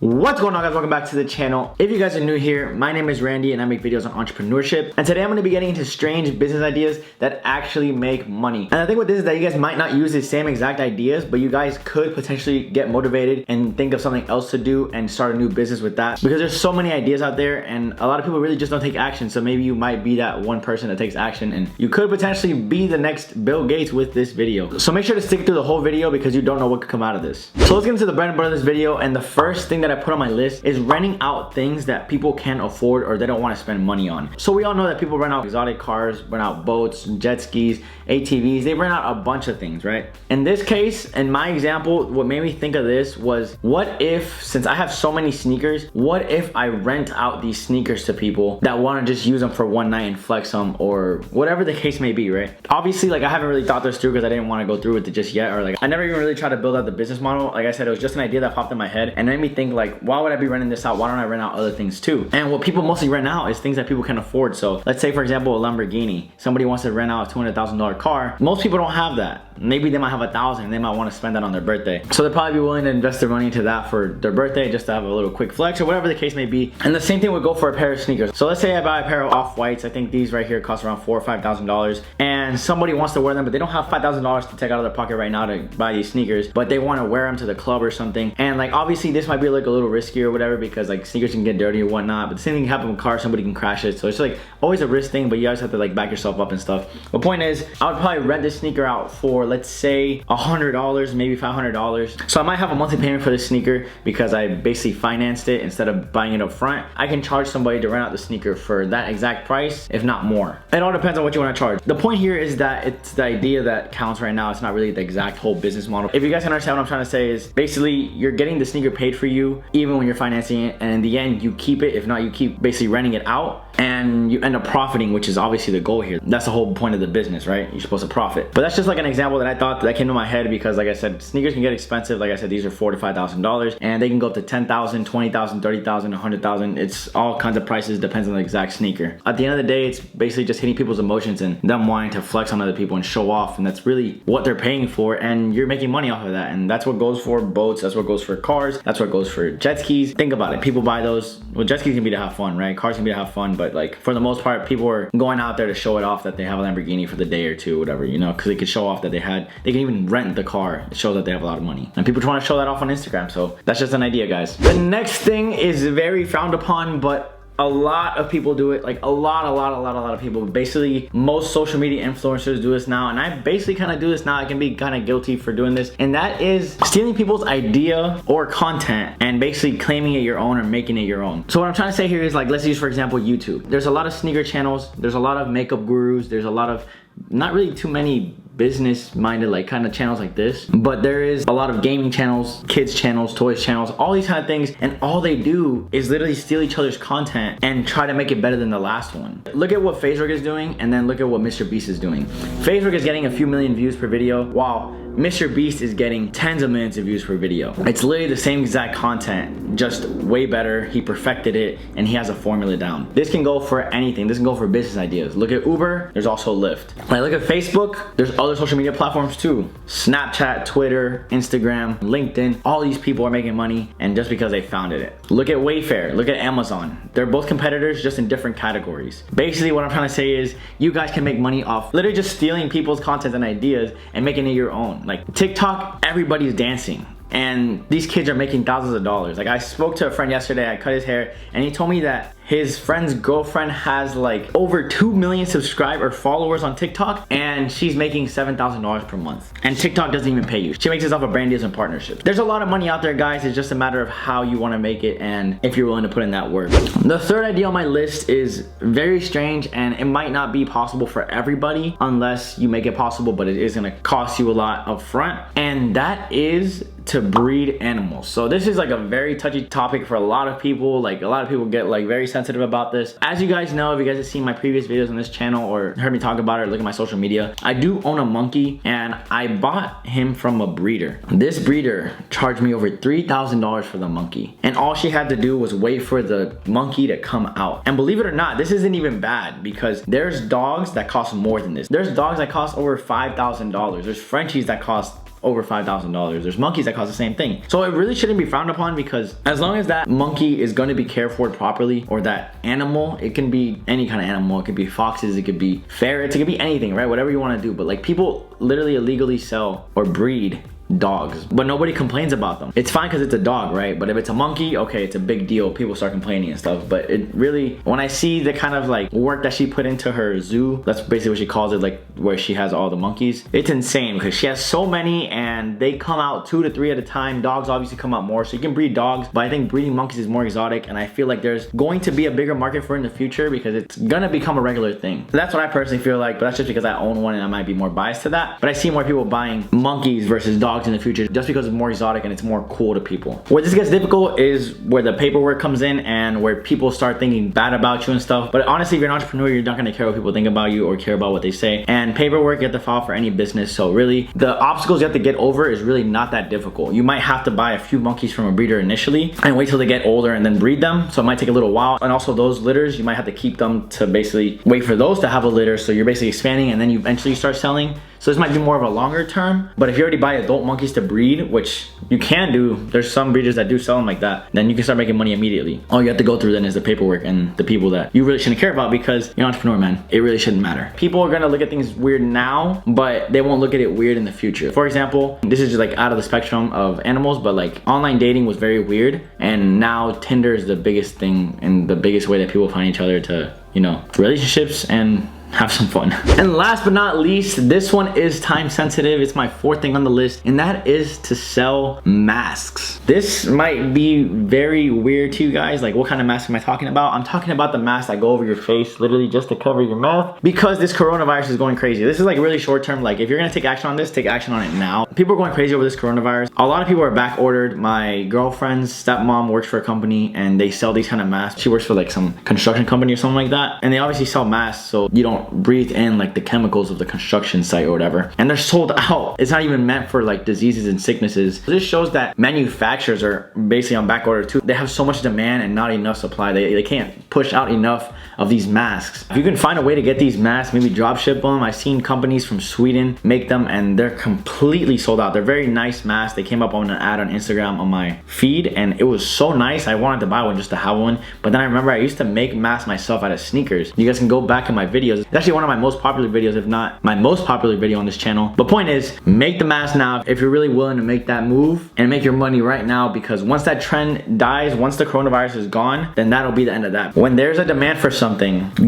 What's going on, guys? Welcome back to the channel. If you guys are new here, my name is Randy and I make videos on entrepreneurship, and today I'm going to be getting into strange business ideas that actually make money. And the thing with this is that you guys might not use the same exact ideas, but you guys could potentially get motivated and think of something else to do and start a new business with that, because there's so many ideas out there and a lot of people really just don't take action. So maybe you might be that one person that takes action and you could potentially be the next Bill Gates with this video. So make sure to stick through the whole video because you don't know what could come out of this. So let's get into the bread and butter of this video, and the first thing that I put on my list is renting out things that people can't afford or they don't want to spend money on. So we all know that people rent out exotic cars, rent out boats, jet skis, ATVs, they rent out a bunch of things, right? In this case, in my example, what made me think of this was, what if, since I have so many sneakers, what if I rent out these sneakers to people that want to just use them for one night and flex them, or whatever the case may be, right? Obviously, like, I haven't really thought this through because I didn't want to go through with it just yet, or like I never even really tried to build out the business model. Like I said, it was just an idea that popped in my head and made me think, like, why would I be renting this out? Why don't I rent out other things too? And what people mostly rent out is things that people can afford. So let's say, for example, a Lamborghini. Somebody wants to rent out a $200,000 car. Most people don't have that. Maybe they might have $1,000 and they might want to spend that on their birthday. So they'll probably be willing to invest their money into that for their birthday, just to have a little quick flex or whatever the case may be. And the same thing would go for a pair of sneakers. So let's say I buy a pair of off-whites. I think these right here cost around $4,000 or $5,000, and somebody wants to wear them, but they don't have $5,000 to take out of their pocket right now to buy these sneakers, but they want to wear them to the club or something. And like, obviously this might be like a little risky or whatever, because like sneakers can get dirty or whatnot, but the same thing can happen with cars. Somebody can crash it. So it's like always a risk thing, but you guys have to like back yourself up and stuff. The point is, I would probably rent this sneaker out for, let's say, $100, maybe $500. So I might have a monthly payment for this sneaker because I basically financed it instead of buying it up front. I can charge somebody to rent out the sneaker for that exact price, if not more. It all depends on what you want to charge. The point here is that it's the idea that counts right now. It's not really the exact whole business model. If you guys can understand what I'm trying to say, is basically you're getting the sneaker paid for you even when you're financing it, and in the end you keep it. If not, you keep basically renting it out and you end up profiting, which is obviously the goal here. That's the whole point of the business, right? You're supposed to profit. But that's just like an example that I thought that came to my head because, like I said, sneakers can get expensive. Like I said, these are $4,000 to $5,000 and they can go up to $10,000, $20,000, $30,000, $100,000. It's all kinds of prices, depends on the exact sneaker. At the end of the day, it's basically just hitting people's emotions and them wanting to flex on other people and show off, and that's really what they're paying for, and you're making money off of that. And that's what goes for boats, that's what goes for cars, that's what goes for jet skis. Think about it, people buy those. Well, jet skis can be to have fun, right? Cars can be to have fun, but like for the most part, people are going out there to show it off that they have a Lamborghini for the day or two, whatever, you know, because they could show off that they can even rent the car. It shows that they have a lot of money, and people want to show that off on Instagram. So that's just an idea, guys. The next thing is very frowned upon, but a lot of people do it. Like a lot of people. Basically, most social media influencers do this now, and I basically kind of do this now. I can be kind of guilty for doing this, and that is stealing people's idea or content and basically claiming it your own or making it your own. So what I'm trying to say here is, like, let's use for example YouTube. There's a lot of sneaker channels, there's a lot of makeup gurus, there's a lot of, not really too many business minded like kind of channels like this, but there is a lot of gaming channels, kids channels, toys channels, all these kind of things, and all they do is literally steal each other's content and try to make it better than the last one. Look at what Facebook is doing, and then look at what Mr. Beast is doing. Facebook is getting a few million views per video, while Mr. Beast is getting tens of millions of views per video. It's literally the same exact content, just way better. He perfected it and he has a formula down. This can go for anything. This can go for business ideas. Look at Uber, there's also Lyft. Like, look at Facebook, there's other social media platforms too. Snapchat, Twitter, Instagram, LinkedIn, all these people are making money, and just because they founded it. Look at Wayfair, look at Amazon. They're both competitors, just in different categories. Basically what I'm trying to say is, you guys can make money off literally just stealing people's content and ideas and making it your own. Like TikTok, everybody's dancing, and these kids are making thousands of dollars. Like, I spoke to a friend yesterday, I cut his hair, and he told me that his friend's girlfriend has like over 2 million subscribers or followers on TikTok, and she's making $7,000 per month. And TikTok doesn't even pay you. She makes this off of brand deals and partnerships. There's a lot of money out there, guys. It's just a matter of how you want to make it and if you're willing to put in that work. The third idea on my list is very strange, and it might not be possible for everybody unless you make it possible, but it is going to cost you a lot up front, and that is to breed animals. So this is like a very touchy topic for a lot of people. Like, a lot of people get like very sensitive about this. As you guys know, if you guys have seen my previous videos on this channel or heard me talk about it or look at my social media, I do own a monkey, and I bought him from a breeder. This breeder charged me over $3,000 for the monkey, and all she had to do was wait for the monkey to come out. And believe it or not, this isn't even bad, because there's dogs that cost more than this. There's dogs that cost over $5,000. There's Frenchies that cost over $5,000. There's monkeys that cost the same thing. So it really shouldn't be frowned upon, because as long as that monkey is going to be cared for properly, or that animal, it can be any kind of animal. It could be foxes, it could be ferrets, it could be anything, right? Whatever you want to do. But like, people literally illegally sell or breed dogs, but nobody complains about them. It's fine because it's a dog, right? But if it's a monkey, okay, it's a big deal. People start complaining and stuff. But it really, when I see the kind of like work that she put into her zoo, that's basically what she calls it, like where she has all the monkeys, it's insane because she has so many and they come out 2 to 3 at a time. Dogs obviously come out more, so you can breed dogs, but I think breeding monkeys is more exotic, and I feel like there's going to be a bigger market for it in the future because it's gonna become a regular thing. So that's what I personally feel like, but that's just because I own one and I might be more biased to that. But I see more people buying monkeys versus dogs in the future just because it's more exotic and it's more cool to people. Where this gets difficult is where the paperwork comes in and where people start thinking bad about you and stuff. But honestly, if you're an entrepreneur, you're not gonna care what people think about you or care about what they say. And paperwork, you have to file for any business. So really, the obstacles you have to get over is really not that difficult. You might have to buy a few monkeys from a breeder initially and wait till they get older and then breed them. So it might take a little while. And also those litters, you might have to keep them to basically wait for those to have a litter. So you're basically expanding and then you eventually start selling. So this might be more of a longer term, but if you already buy adult monkeys to breed, which you can do, there's some breeders that do sell them like that, then you can start making money immediately. All you have to go through then is the paperwork and the people that you really shouldn't care about, because you're an entrepreneur, man. It really shouldn't matter. People are gonna look at things weird now, but they won't look at it weird in the future. For example, this is just like out of the spectrum of animals, but like online dating was very weird, and now Tinder is the biggest thing and the biggest way that people find each other to, you know, relationships and have some fun. And last but not least, this one is time sensitive. It's my 4th thing on the list, and that is to sell masks. This might be very weird to you guys. Like, what kind of mask am I talking about? I'm talking about the masks that go over your face, literally just to cover your mouth, because this coronavirus is going crazy. This is like really short term. Like, if you're gonna take action on this, take action on it now. People are going crazy over this coronavirus. A lot of people are back ordered. My girlfriend's stepmom works for a company and they sell these kind of masks. She works for like some construction company or something like that, and they obviously sell masks so you don't breathe in like the chemicals of the construction site or whatever, and they're sold out. It's not even meant for like diseases and sicknesses. This shows that manufacturers are basically on back order too. They have so much demand and not enough supply. They can't push out enough of these masks. If you can find a way to get these masks, maybe drop ship them. I've seen companies from Sweden make them and they're completely sold out. They're very nice masks. They came up on an ad on Instagram on my feed and it was so nice. I wanted to buy one just to have one, but then I remember I used to make masks myself out of sneakers. You guys can go back in my videos. It's actually one of my most popular videos, if not my most popular video on this channel. But point is, make the mask now if you're really willing to make that move and make your money right now, because once that trend dies, once the coronavirus is gone, then that'll be the end of that. When there's a demand for something,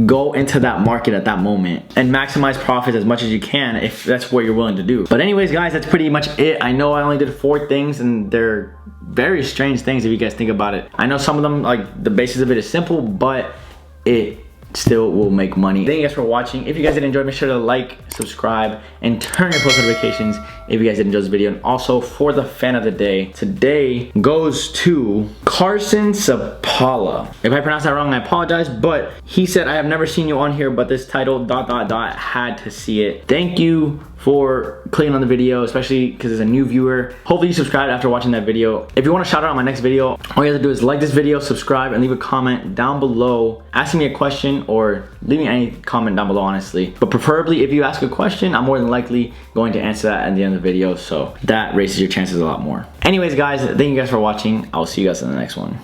go into that market at that moment and maximize profits as much as you can if that's what you're willing to do. But anyways, guys, that's pretty much it. I know I only did 4 things and they're very strange things if you guys think about it. I know some of them, like the basis of it is simple, but it still will make money. Thank you guys for watching. If you guys did enjoy, make sure to like, subscribe, and turn your post notifications if you guys did enjoy this video. And also, for the fan of the day, today goes to Carson Sapala. If I pronounced that wrong, I apologize, but he said, I have never seen you on here, but this title ... had to see it. Thank you for clicking on the video, especially because it's a new viewer. Hopefully you subscribed after watching that video. If you want a shout out on my next video, all you have to do is like this video, subscribe, and leave a comment down below asking me a question, or leave me any comment down below, honestly. But preferably, if you ask a question, I'm more than likely going to answer that at the end of the video, so that raises your chances a lot more. Anyways, guys, thank you guys for watching. I'll see you guys in the next one.